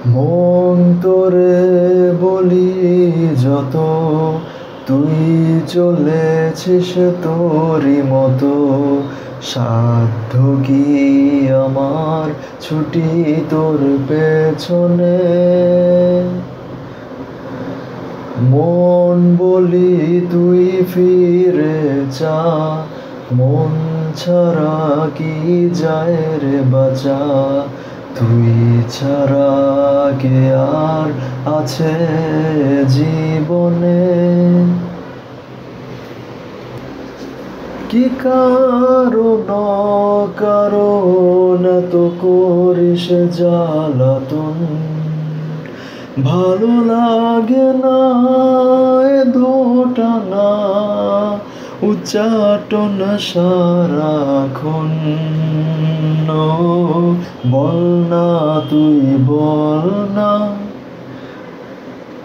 মন তোরে বলি যত, তুই চলেছিস তোরই মতো। সাধ্য কি আমার ছুটি তোর পেছনে। মন বলি তুই ফিরে যা, মন ছাড়া কি যায় রে বাঁচা। তুই ছাড়া কে আর আছে জীবনে। কি কারণ এত করিস জ্বালাতন। ভালো লাগে না এ দোটানা, উচ্চাটন সারাক্ষণ। বল না তুই বল না,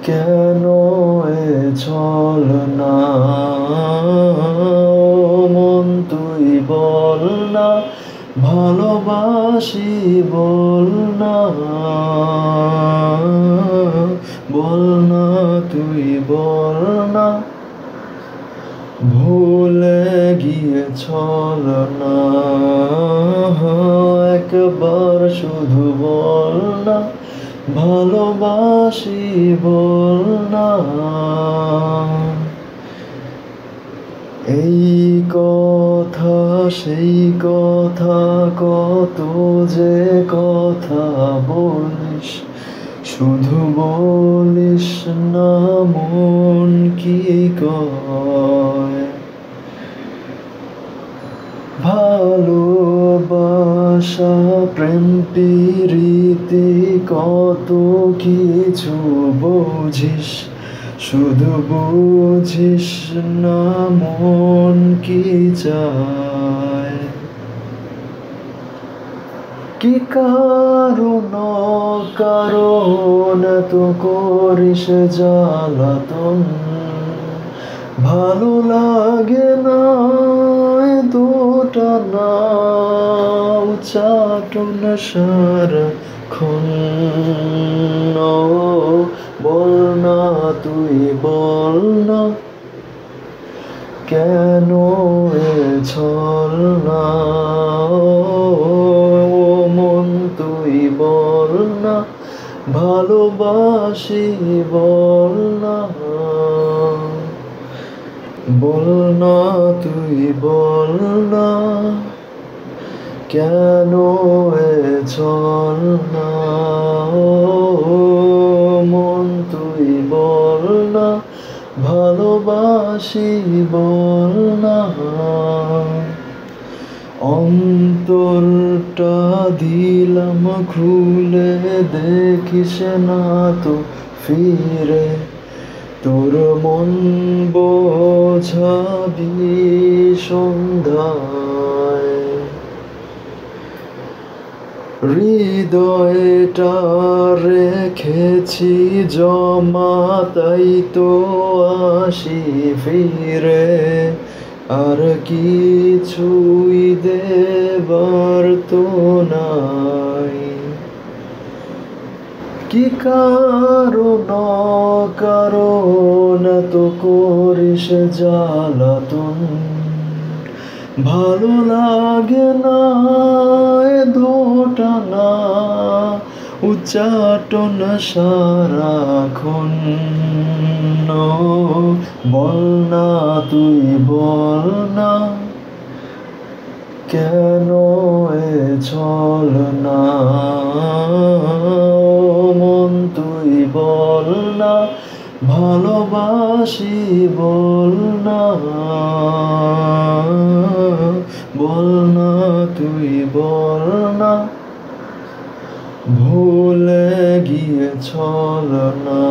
কেন এ ছল না। মন তুই বল না, ভালোবাসি বল না। বল না তুই বল না, ভুলে গিয়ে ছল না। একবার শুধু বল না, ভালোবাসি বল না। এই কথা সেই কথা, কত যে কথা বলিস, শুধু বলিস না মন কি কয়। ভালোবাসা প্রেম প্রীতি কত কিছু বুঝিস, শুধু বুঝিস না মন কি চায়। কি কারণ এত করিস জ্বালাতন। ভালো লাগে না এ দোটানা, উচ্চাটন সারাক্ষণ। বল না তুই বল না, কেন এ ছল না। মন তুই বল না, ভালোবাসি বল না। বল না তুই বল না, কেন এ ছল না। মন তুই বল না, ভালোবাসি বল না। অন্তরটা দিলাম খুলে, দেখিস না তো ফিরে। তোর মন বোঝাবি সন্ধ্যায়। হৃদয়টা রেখেছি জমা, তাই তো আসি ফিরে। আর কিছুই দেবার তো নাই। কি কারণ এত করিস জ্বালাতন। ভালো লাগে না এ দোটানা, উচ্চাটন সারাক্ষণ। বল না তুই বল না, কেন এ ছল না। মন তুই বল না, ভালোবাসি বল না। বল না তুই বল না, ভুলে গিয়ে ছল না।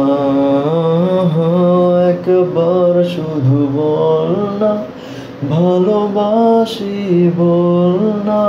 একবার শুধু বল না, ভালোবাসি বল না।